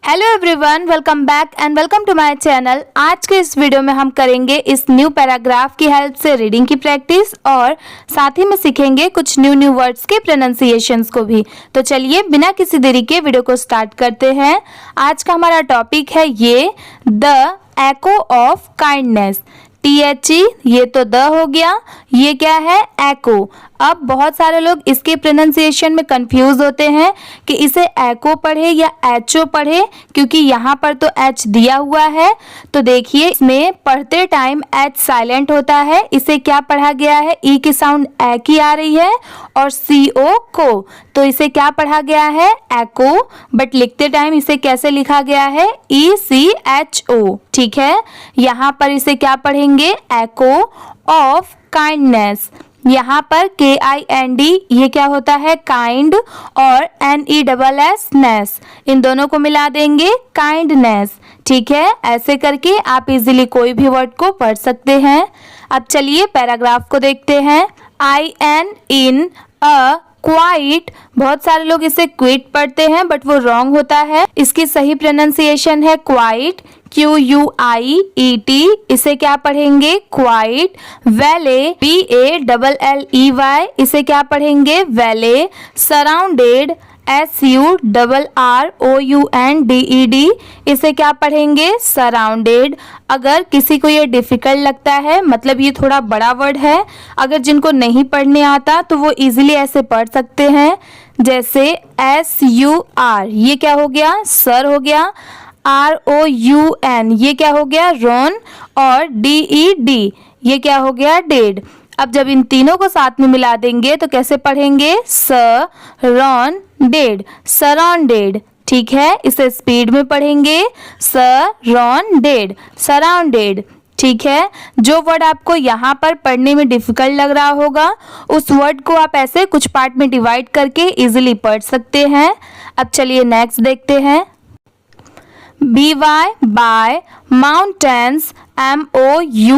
Hello everyone, welcome back and welcome to my channel. आज के इस वीडियो में हम करेंगे इस न्यू पैराग्राफ की हेल्प से रीडिंग की प्रैक्टिस और साथ ही में सीखेंगे कुछ न्यू वर्ड्स के प्रोनाउंसिएशंस को भी। तो चलिए बिना किसी देरी के वीडियो को स्टार्ट करते हैं। आज का हमारा टॉपिक है ये the echo of kindness. THE ये तो द हो गया, ये क्या है एको। अब बहुत सारे लोग इसके प्रोनाउंसिएशन में कंफ्यूज होते हैं कि इसे एको पढ़े या एचओ पढ़े, क्योंकि यहाँ पर तो एच दिया हुआ है। तो देखिए इसमें पढ़ते टाइम एच साइलेंट होता है, इसे क्या पढ़ा गया है, ई की साउंड ए की आ रही है और CO को, तो इसे क्या पढ़ा गया है एको। बट लिखते टाइम इसे कैसे लिखा गया है ECHO। ठीक है, यहाँ पर इसे क्या पढ़ेंगे एको ऑफ काइंडनेस। यहाँ पर KIND ये क्या होता है काइंड और NESS नेस, इन दोनों को मिला देंगे काइंडनेस। ठीक है, ऐसे करके आप इजीली कोई भी वर्ड को पढ़ सकते हैं। अब चलिए पैराग्राफ को देखते हैं। IN इन अ क्वाइट, बहुत सारे लोग इसे क्विट पढ़ते हैं बट वो रॉन्ग होता है। इसकी सही प्रोनाउंसिएशन है क्वाइट, QUIET। इसे क्या पढ़ेंगे क्वाइट। वैले VALLEY, इसे क्या पढ़ेंगे वैले। सराउंडेड SURROUNDED, इसे क्या पढ़ेंगे सराउंडेड। अगर किसी को ये डिफिकल्ट लगता है, मतलब ये थोड़ा बड़ा वर्ड है, अगर जिनको नहीं पढ़ने आता तो वो इजीली ऐसे पढ़ सकते हैं। जैसे SUR ये क्या हो गया सर हो गया। ROUN ये क्या हो गया रॉन और DED ये क्या हो गया डेड। अब जब इन तीनों को साथ में मिला देंगे तो कैसे पढ़ेंगे सराउंडेड, सराउंडेड। ठीक है, इसे स्पीड में पढ़ेंगे सराउंडेड, सराउंडेड। ठीक है, जो वर्ड आपको यहाँ पर पढ़ने में डिफिकल्ट लग रहा होगा उस वर्ड को आप ऐसे कुछ पार्ट में डिवाइड करके इजीली पढ़ सकते हैं। अब चलिए नेक्स्ट देखते हैं। BY by mountains MOUNTAINS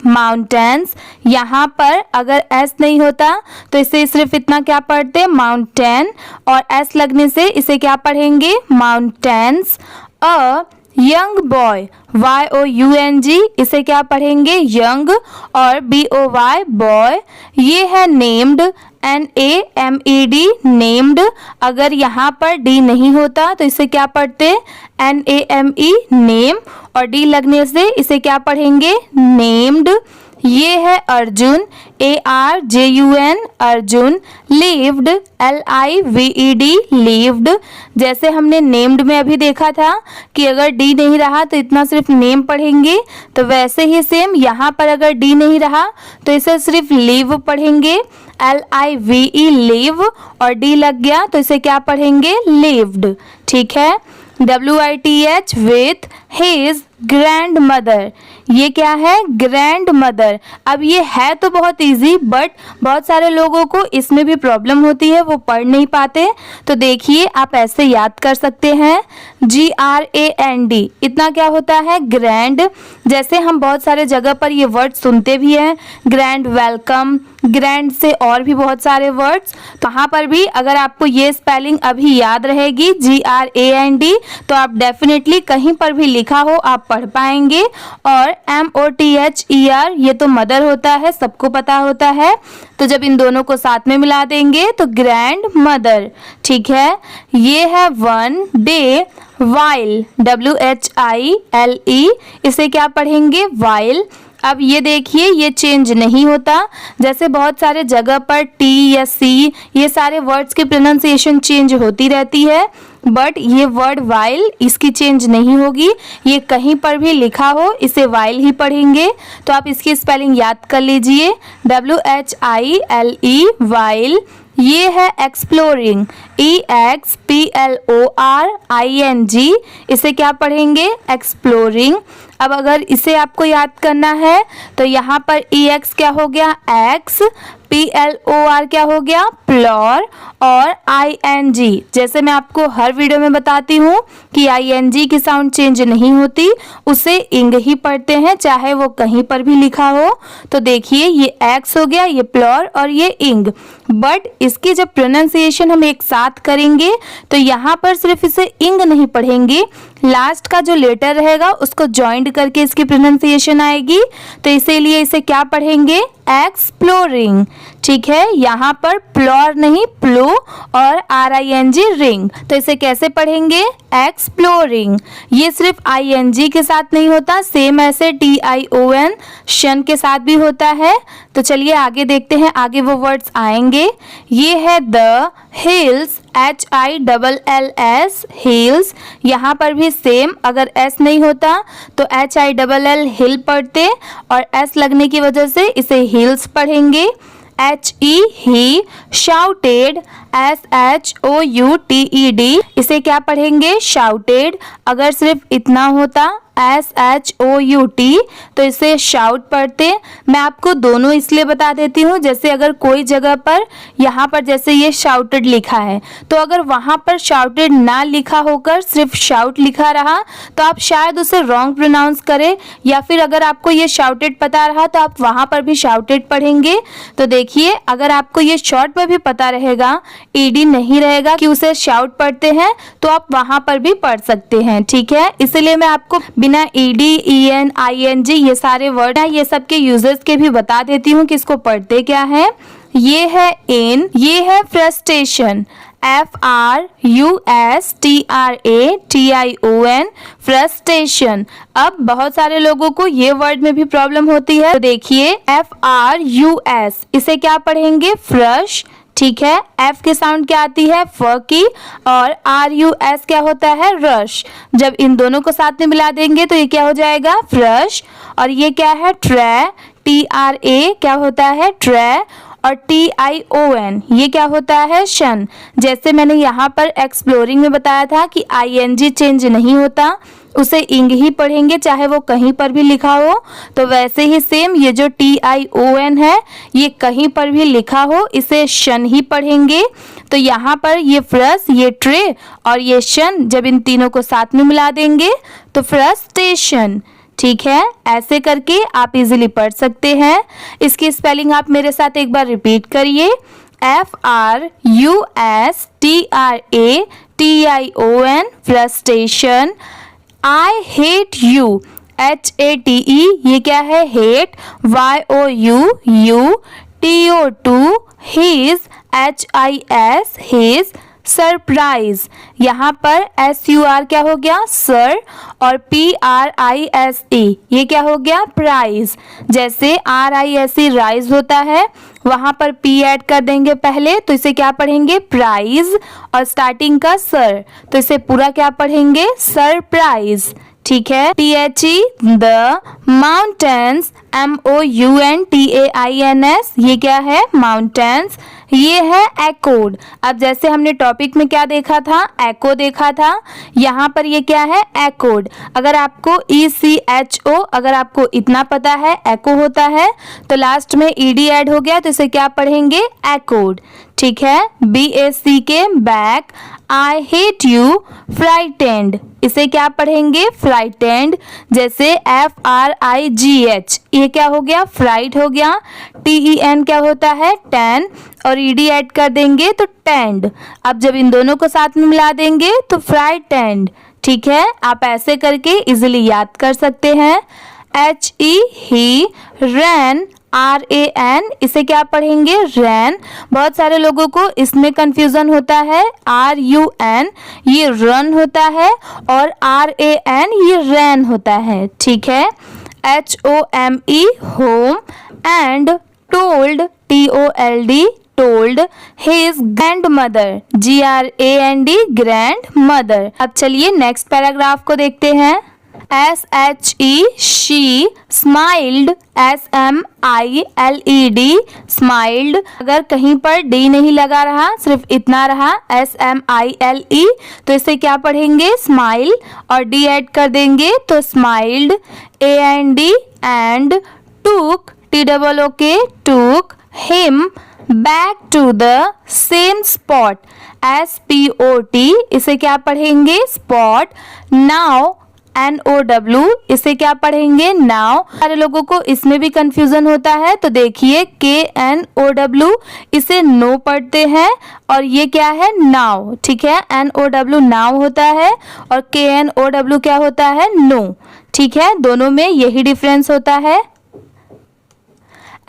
mountains. यहाँ पर अगर S नहीं होता तो इसे सिर्फ इतना क्या पढ़ते माउंटेन, और S लगने से इसे क्या पढ़ेंगे mountains. A young boy YOUNG, इसे क्या पढ़ेंगे यंग और BOY बॉय। ये है नेम्ड NAMED नेम्ड। अगर यहाँ पर D नहीं होता तो इसे क्या पढ़ते NAME नेम, और D लगने से इसे क्या पढ़ेंगे नेम्ड। ये है Arjun ARJUN Arjun. Lived LIVED lived. जैसे हमने नेम्ड में अभी देखा था कि अगर D नहीं रहा तो इतना सिर्फ नेम पढ़ेंगे, तो वैसे ही सेम यहाँ पर अगर D नहीं रहा तो इसे सिर्फ लिव पढ़ेंगे LIVE लिव, और D लग गया तो इसे क्या पढ़ेंगे लिव्ड। ठीक है, WITH with his grand mother, ये क्या है ग्रैंड मदर। अब ये है तो बहुत इजी, बट बहुत सारे लोगों को इसमें भी प्रॉब्लम होती है, वो पढ़ नहीं पाते। तो देखिए आप ऐसे याद कर सकते हैं GRAND, इतना क्या होता है ग्रैंड। जैसे हम बहुत सारे जगह पर ये वर्ड सुनते भी हैं, ग्रैंड वेलकम, ग्रैंड से और भी बहुत सारे वर्ड्स। वहाँ पर भी अगर आपको ये स्पेलिंग अभी याद रहेगी GRAND, तो आप डेफिनेटली कहीं पर भी लिखा हो आप पढ़ पाएंगे। और MOTHER ये तो मदर होता है, सबको पता होता है, तो जब इन दोनों को साथ में मिला देंगे तो ग्रैंड मदर। ठीक है, ये है वन डे वाइल WHILE, इसे क्या पढ़ेंगे वाइल। अब ये देखिए ये चेंज नहीं होता, जैसे बहुत सारे जगह पर T या C ये सारे वर्ड्स की प्रोनाउंसिएशन चेंज होती रहती है, बट ये वर्ड वाइल इसकी चेंज नहीं होगी। ये कहीं पर भी लिखा हो इसे वाइल ही पढ़ेंगे। तो आप इसकी स्पेलिंग याद कर लीजिए WHILE वाइल। ये है एक्सप्लोरिंग EXPLORING, इसे क्या पढ़ेंगे एक्सप्लोरिंग। अब अगर इसे आपको याद करना है तो यहाँ पर EX क्या हो गया एक्स, PLOR क्या हो गया, प्लोर। और ING, जैसे मैं आपको हर वीडियो में बताती हूँ कि ING की साउंड चेंज नहीं होती, उसे इंग ही पढ़ते हैं चाहे वो कहीं पर भी लिखा हो। तो देखिए ये एक्स हो गया, ये प्लोर और ये इंग। बट इसकी जब प्रोनाउंसिएशन हम एक साथ करेंगे तो यहाँ पर सिर्फ इसे इंग नहीं पढ़ेंगे, लास्ट का जो लेटर रहेगा उसको जॉइंट करके इसकी प्रोनाउंसिएशन आएगी। तो इसीलिए इसे क्या पढ़ेंगे, एक्सप्लोरिंग। ठीक है, यहाँ पर प्लोर नहीं प्लो और RING रिंग। तो इसे कैसे पढ़ेंगे, एक्सप्लोरिंग। ये सिर्फ ING के साथ नहीं होता, सेम ऐसे TION शन के साथ भी होता है। तो चलिए आगे देखते हैं, आगे वो वर्ड्स आएंगे। ये है द हिल्स, HILLS हिल्स। यहाँ पर भी सेम, अगर S नहीं होता तो HILL हिल पढ़ते और S लगने की वजह से इसे हिल्स पढ़ेंगे। HE ही, शाउटेड, SHOUTED, इसे क्या पढ़ेंगे, शाउटेड। अगर सिर्फ इतना होता SHOUT तो इसे शाउट पढ़ते। मैं आपको दोनों इसलिए बता देती हूँ, जैसे अगर कोई जगह पर यहाँ पर जैसे ये शाउटेड लिखा है तो अगर वहाँ पर शाउटेड ना लिखा होकर सिर्फ शाउट लिखा रहा तो आप शायद उसे रॉन्ग प्रोनाउंस करें, या फिर अगर आपको ये शाउटेड पता रहा तो आप वहाँ पर भी शाउटेड पढ़ेंगे। तो देखिए अगर आपको ये शॉर्ट में भी पता रहेगा, ED नहीं रहेगा कि उसे शाउट पढ़ते हैं, तो आप वहाँ पर भी पढ़ सकते हैं। ठीक है, इसलिए मैं आपको बिना ED, EN, ING ये सारे वर्ड हैं, ये सब के यूजेस के भी बता देती हूँ कि इसको पढ़ते क्या है। ये है इन, ये है फ्रस्ट्रेशन, FRUSTRATION, फ्रस्ट्रेशन। अब बहुत सारे लोगों को ये वर्ड में भी प्रॉब्लम होती है। तो देखिए FRUS, इसे क्या पढ़ेंगे, फ्रश। ठीक है, F की साउंड क्या आती है, फ की, और RUS क्या होता है, रश। जब इन दोनों को साथ में मिला देंगे तो ये क्या हो जाएगा, फ्रश। और ये क्या है, ट्रे, TRA क्या होता है, ट्रे। और TION ये क्या होता है, शन। जैसे मैंने यहाँ पर एक्सप्लोरिंग में बताया था कि ING चेंज नहीं होता, उसे इंग ही पढ़ेंगे चाहे वो कहीं पर भी लिखा हो। तो वैसे ही सेम ये जो TION है, ये कहीं पर भी लिखा हो इसे शन ही पढ़ेंगे। तो यहाँ पर ये फ्रस, ये ट्रे और ये शन, जब इन तीनों को साथ में मिला देंगे तो फ्रस्ट्रेशन। ठीक है, ऐसे करके आप इजीली पढ़ सकते हैं। इसकी स्पेलिंग आप मेरे साथ एक बार रिपीट करिए, FRUSTRATION, frustration. I hate you, HATE, ये क्या है, hate, YOU, TO2, his, HIS, his, surprise. यहाँ पर SUR क्या हो गया, सर, और PRISE ये क्या हो गया, प्राइज। जैसे RISE राइज होता है, वहाँ पर P ऐड कर देंगे पहले, तो इसे क्या पढ़ेंगे, प्राइज, और स्टार्टिंग का सर, तो इसे पूरा क्या पढ़ेंगे, सरप्राइज। ठीक है, THE द माउंटेन्स, MOUNTAINS ये क्या है, माउंटेन्स। ये है एकोड। अब जैसे हमने टॉपिक में क्या देखा था, एको देखा था, यहाँ पर ये क्या है, एकोड। अगर आपको ECHO, अगर आपको इतना पता है एको होता है, तो लास्ट में ED ऐड हो गया तो इसे क्या पढ़ेंगे, एकोड। ठीक है, BAC के back, I hate you, frightened, इसे क्या पढ़ेंगे, फ्राइटेंड। जैसे FRIGH ये क्या हो गया, फ्राइट हो गया। TEN क्या होता है, टेन, और ED ऐड कर देंगे तो टेंड। अब जब इन दोनों को साथ में मिला देंगे तो फ्राइटेंड। ठीक है, आप ऐसे करके इजीली याद कर सकते हैं। HE ही, रैन, RAN, इसे क्या पढ़ेंगे, रैन। बहुत सारे लोगों को इसमें कंफ्यूजन होता है, RUN ये रन होता है और RAN ये रैन होता है। ठीक है, HOME home, and told, TOLD told, his grandmother, GRAND grand mother. अब चलिए नेक्स्ट पैराग्राफ को देखते हैं। SHE she, smiled, SMILED smiled. अगर कहीं पर D नहीं लगा रहा, सिर्फ इतना रहा SMILE, तो इसे क्या पढ़ेंगे, स्माइल, और D ऐड कर देंगे तो स्माइल्ड। AND एंड, टूक, TOOK टूक, him back to the same spot. SPOT इसे क्या पढ़ेंगे? spot. Now NOW इसे क्या पढ़ेंगे? now. सारे लोगों को इसमें भी कंफ्यूजन होता है, तो देखिए KNOW इसे नो पढ़ते हैं और ये क्या है? now. ठीक है, NOW now होता है और KNOW क्या होता है? no. ठीक है, दोनों में यही डिफरेंस होता है।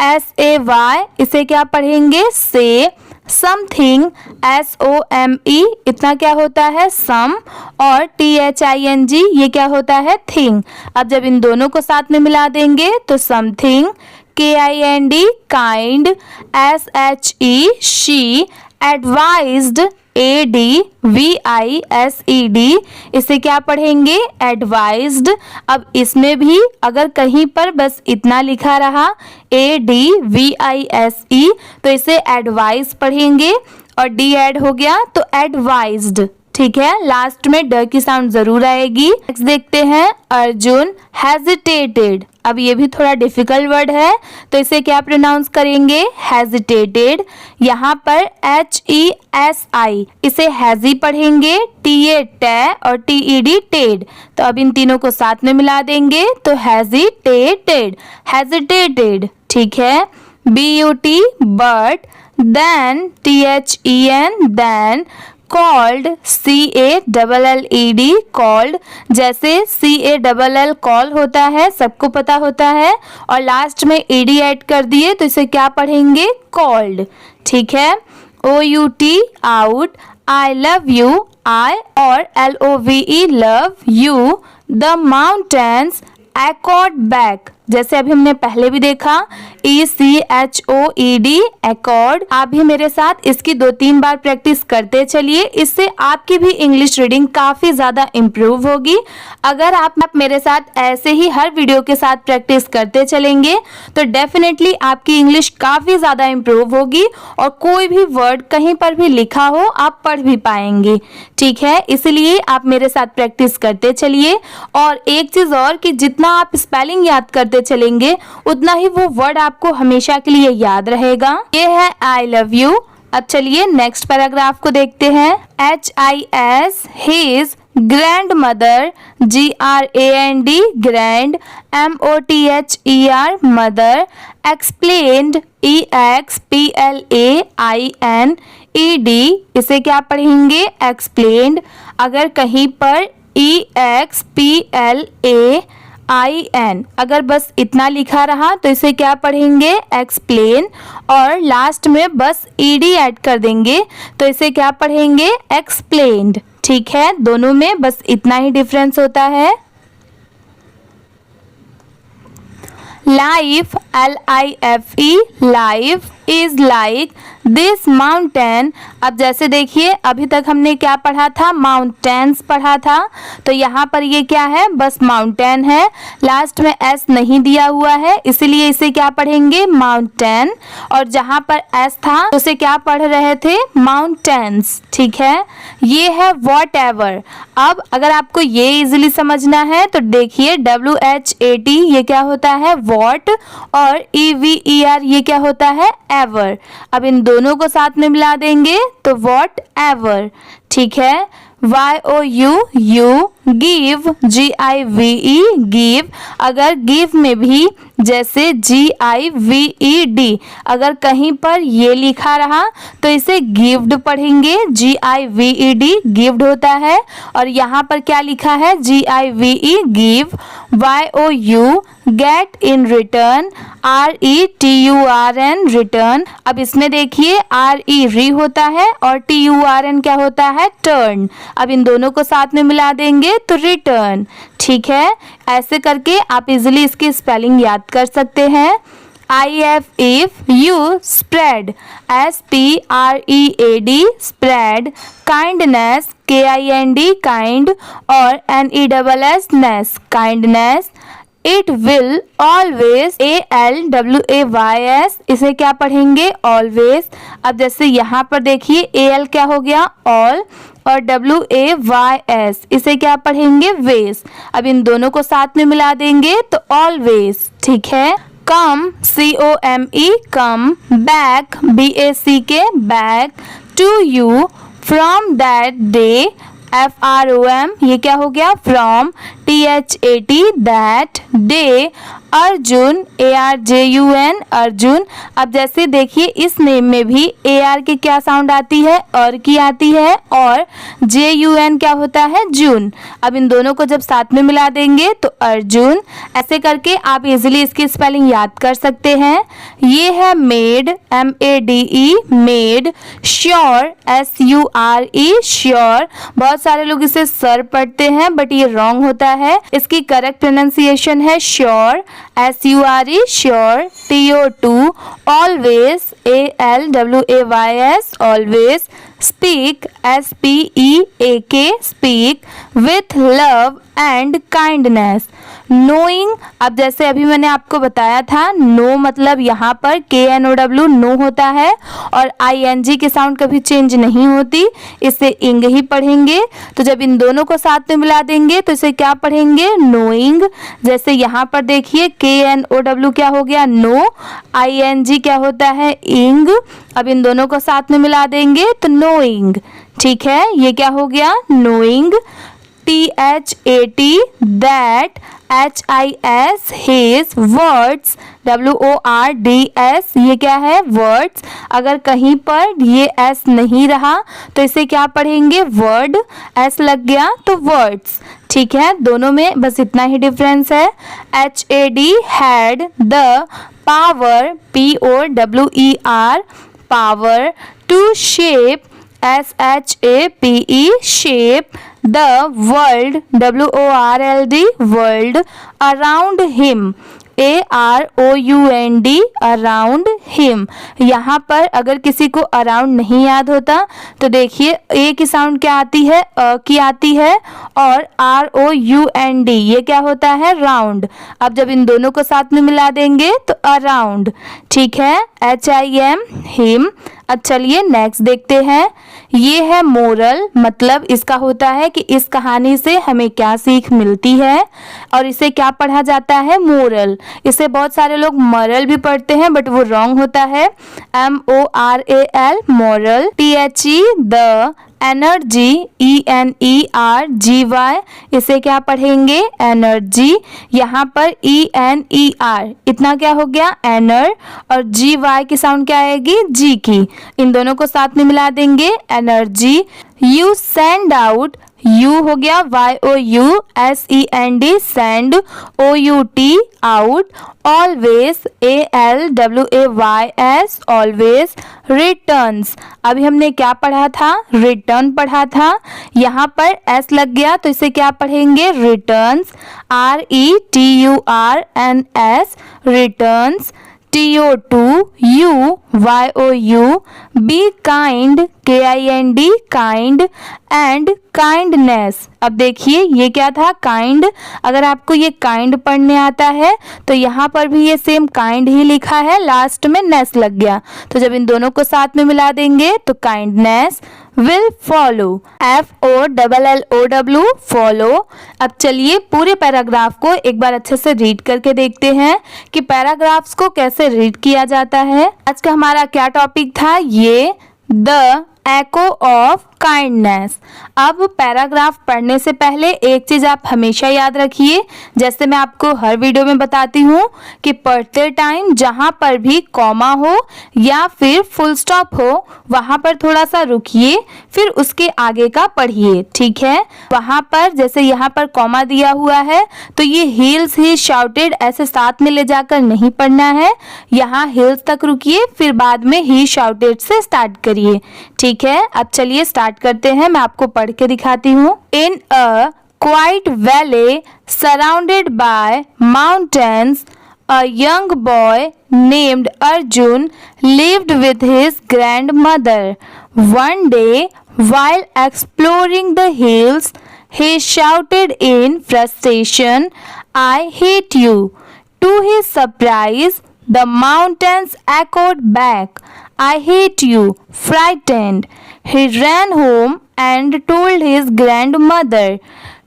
SAY इसे क्या पढ़ेंगे? से। समथिंग SOME इतना क्या होता है? सम। और THING ये क्या होता है? थिंग। अब जब इन दोनों को साथ में मिला देंगे तो something, KIND kind, SHE she, advised ADVISED इसे क्या पढ़ेंगे? एडवाइज्ड। अब इसमें भी अगर कहीं पर बस इतना लिखा रहा ADVISE तो इसे एडवाइस पढ़ेंगे और डी ऐड हो गया तो एडवाइज्ड। ठीक है, लास्ट में ड की साउंड जरूर आएगी। नेक्स्ट देखते हैं, अर्जुन हेजिटेटेड। अब ये भी थोड़ा डिफिकल्ट वर्ड है तो इसे क्या प्रोनाउंस करेंगे? हेजिटेटेड। यहाँ पर HESI इसे हैजी पढ़ेंगे, TA टे और TED टेड। तो अब इन तीनों को साथ में मिला देंगे तो हेजिटेटेड, हेजिटेटेड। ठीक है, BUT but, then THEN then, called CALLED called, जैसे CALL कॉल होता है सबको पता होता है और लास्ट में ED ऐड कर दिए तो इसे क्या पढ़ेंगे? कॉल्ड। ठीक है, OUT out, I love you I और LOVE love you, the mountains accord back, जैसे अभी हमने पहले भी देखा ECHOED एकॉर्ड। आप भी मेरे साथ इसकी 2-3 बार प्रैक्टिस करते चलिए, इससे आपकी भी इंग्लिश रीडिंग काफी ज्यादा इम्प्रूव होगी। अगर आप मेरे साथ ऐसे ही हर वीडियो के साथ प्रैक्टिस करते चलेंगे तो डेफिनेटली आपकी इंग्लिश काफी ज्यादा इम्प्रूव होगी और कोई भी वर्ड कहीं पर भी लिखा हो आप पढ़ भी पाएंगे। ठीक है, इसलिए आप मेरे साथ प्रैक्टिस करते चलिए। और एक चीज और कि जितना आप स्पेलिंग याद करते चलेंगे उतना ही वो वर्ड आपको हमेशा के लिए याद रहेगा। ये है I लव यू। अब चलिए नेक्स्ट पैराग्राफ को देखते हैं। HIS his grandmother, GRAND grand, MOTHER mother, explained EXPLAINED इसे क्या पढ़ेंगे? explained। अगर कहीं पर EXPLAIN अगर बस इतना लिखा रहा तो इसे क्या पढ़ेंगे? एक्सप्लेन। और लास्ट में बस ED ऐड कर देंगे तो इसे क्या पढ़ेंगे? एक्सप्लेन्ड। ठीक है, दोनों में बस इतना ही डिफरेंस होता है। Life LIFE life is like this mountain. अब जैसे देखिए अभी तक हमने क्या पढ़ा था? माउंटेन्स पढ़ा था, तो यहाँ पर ये क्या है? बस माउंटेन है, लास्ट में S नहीं दिया हुआ है इसलिए इसे क्या पढ़ेंगे? माउंटेन। और जहाँ पर S था तो उसे क्या पढ़ रहे थे? माउंटेन्स। ठीक है, ये है वॉट एवर। अब अगर आपको ये इजिली समझना है तो देखिए WHAT ये क्या होता है? वॉट। और EVER ये क्या होता है? एवर। अब इन दोनों को साथ में मिला देंगे तो वॉट एवर। ठीक है, YOU you, give GIVE give. अगर गिव में भी जैसे GIVED अगर कहीं पर ये लिखा रहा तो इसे गिव्ड पढ़ेंगे, GIVED गिव्ड होता है। और यहाँ पर क्या लिखा है? GIVE give. YOU get in return, RETURN return. अब इसमें देखिए RE री होता है और TURN क्या होता है? टर्न। अब इन दोनों को साथ में मिला देंगे तो रिटर्न। ठीक है, ऐसे करके आप इजिली इसकी स्पेलिंग याद कर सकते हैं। IF you spread, SPREAD spread, kindness KIND kind और NESS ness kindness. It will always ALWAYS इसे क्या पढ़ेंगे? ऑलवेज। अब जैसे यहाँ पर देखिए AL क्या हो गया? ऑल। और WAYS इसे क्या पढ़ेंगे? वेज। अब इन दोनों को साथ में मिला देंगे तो ऑलवेज। ठीक है, come, C-O-M-E, come, back, B-A-C-K, back, to you, from that day, F-R-O-M, ये क्या हो गया, from, T-H-A-T, that, day, Arjun, A-R-J-U-N, Arjun. अब जैसे देखिए इस नेम में भी A-R की क्या साउंड आती है, और की आती है, और J-U-N क्या होता है, जून। अब इन दोनों को जब साथ में मिला देंगे तो अर्जुन। ऐसे करके आप इजीली इसकी स्पेलिंग याद कर सकते हैं। ये है made, M-A-D-E, made, sure, S-U-R-E, sure. बहुत सारे लोग इसे सर पढ़ते हैं बट ये रॉन्ग होता है। इसकी करेक्ट प्रोनाउंसिएशन है sure, S-U-R-E, sure. T-O-2, always, A-L-W-A-Y-S, always. Speak, S-P-E-A-K, speak, with love and kindness. Knowing, अब जैसे अभी मैंने आपको बताया था नो मतलब यहाँ पर KNOW नो होता है और ING की साउंड कभी चेंज नहीं होती, इसे इंग ही पढ़ेंगे। तो जब इन दोनों को साथ में मिला देंगे तो इसे क्या पढ़ेंगे, नोइंग। जैसे यहाँ पर देखिए KNOW क्या हो गया, नो, ING क्या होता है, इंग। अब इन दोनों को साथ में मिला देंगे तो नोइंग। ठीक है, ये क्या हो गया, knowing. T-H-A-T, that, H-I-S, his, words, W-O-R-D-S, ये क्या है, words। अगर कहीं पर ये S नहीं रहा तो इसे क्या पढ़ेंगे, word, S लग गया तो words। ठीक है, दोनों में बस इतना ही डिफरेंस है। H-A-D, had, the, power, P-O-W-E-R, power, to shape, S-H-A-P-E, shape, the world, W-O-R-L-D, world, around him, A-R-O-U-N-D, around him। यहाँ पर अगर किसी को अराउंड नहीं याद होता तो देखिए ए की साउंड क्या आती है, अ की आती है, और R-O-U-N-D ये क्या होता है, राउंड। अब जब इन दोनों को साथ में मिला देंगे तो अराउंड। ठीक है, H-I-M, हिम। अब चलिए नेक्स्ट देखते हैं। ये है मोरल, मतलब इसका होता है कि इस कहानी से हमें क्या सीख मिलती है, और इसे क्या पढ़ा जाता है, मोरल। इसे बहुत सारे लोग मरल भी पढ़ते हैं बट वो रॉन्ग होता है, M-O-R-A-L, moral. T-H-E, the, energy, E-N-E-R-G-Y, इसे क्या पढ़ेंगे, एनर्जी। यहाँ पर E-N-E-R इतना क्या हो गया, एनर, और G-Y की साउंड क्या आएगी, जी की। इन दोनों को साथ में मिला देंगे, energy. You send out, you हो गया Y-O-U-S-E-N-D, send, O-U-T, out. Always, A-L-W-A-Y-S, always. Returns, अभी हमने क्या पढ़ा था, रिटर्न पढ़ा था। यहाँ पर S लग गया तो इसे क्या पढ़ेंगे, returns, R-E-T-U-R-N-S, returns. T-O-2, U, Y-O-U, be kind, K-I-N-D, kind, and kindness। अब देखिए ये क्या था, काइंड। अगर आपको ये काइंड पढ़ने आता है तो यहाँ पर भी ये सेम काइंड ही लिखा है, लास्ट में नेस लग गया। तो जब इन दोनों को साथ में मिला देंगे तो kindness. Will follow, F-O-L-L-O-W, follow. अब चलिए पूरे पैराग्राफ को एक बार अच्छे से रीड करके देखते हैं कि पैराग्राफ्स को कैसे रीड किया जाता है। आज का हमारा क्या टॉपिक था, ये द एको ऑफ काइंडनेस। अब पैराग्राफ पढ़ने से पहले एक चीज आप हमेशा याद रखिए, जैसे मैं आपको हर वीडियो में बताती हूँ कि पढ़ते टाइम जहाँ पर भी कॉमा हो या फिर फुल स्टॉप हो वहाँ पर थोड़ा सा रुकिए, फिर उसके आगे का पढ़िए। ठीक है, वहाँ पर जैसे यहाँ पर कॉमा दिया हुआ है तो ये हील्स ही शाउटेड ऐसे साथ में ले जाकर नहीं पढ़ना है, यहाँ हील्स तक रुकिए फिर बाद में ही शाउटेड से स्टार्ट करिए। ठीक है, अब चलिए स्टार्ट करते हैं, मैं आपको पढ़ के दिखाती हूँ। In a quiet valley surrounded by mountains, a young boy named Arjun lived with his grandmother. One day, while exploring the hills, he shouted in frustration, "I hate you." To his surprise, the mountains echoed back, "I hate you." Frightened, he ran home and told his grandmother.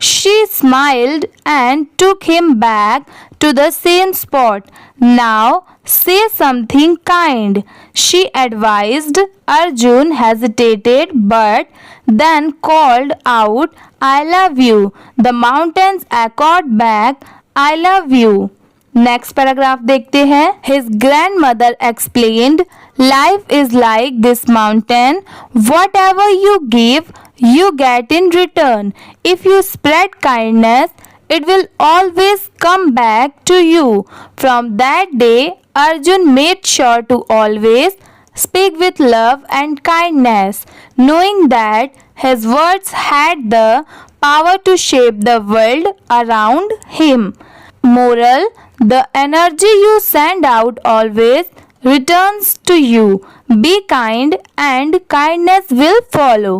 She smiled and took him back to the same spot. Now say something kind, she advised. Arjun hesitated but then called out, I love you. The mountains echoed back, I love you. Next paragraph देखते हैं. His grandmother explained, life is like this mountain. Whatever you give, you get in return. If you spread kindness, it will always come back to you. From that day, Arjun made sure to always speak with love and kindness, knowing that his words had the power to shape the world around him. Moral: the energy you send out always returns to you. Be kind and kindness will follow.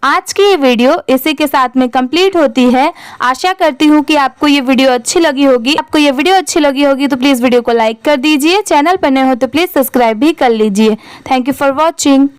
आज की ये video इसी के साथ में complete होती है. आशा करती हूँ कि आपको ये वीडियो अच्छी लगी होगी. आपको ये वीडियो अच्छी लगी होगी तो प्लीज़ वीडियो को लाइक कर दीजिए. चैनल पर नए हो तो प्लीज़ सब्सक्राइब भी कर लीजिए. Thank you for watching.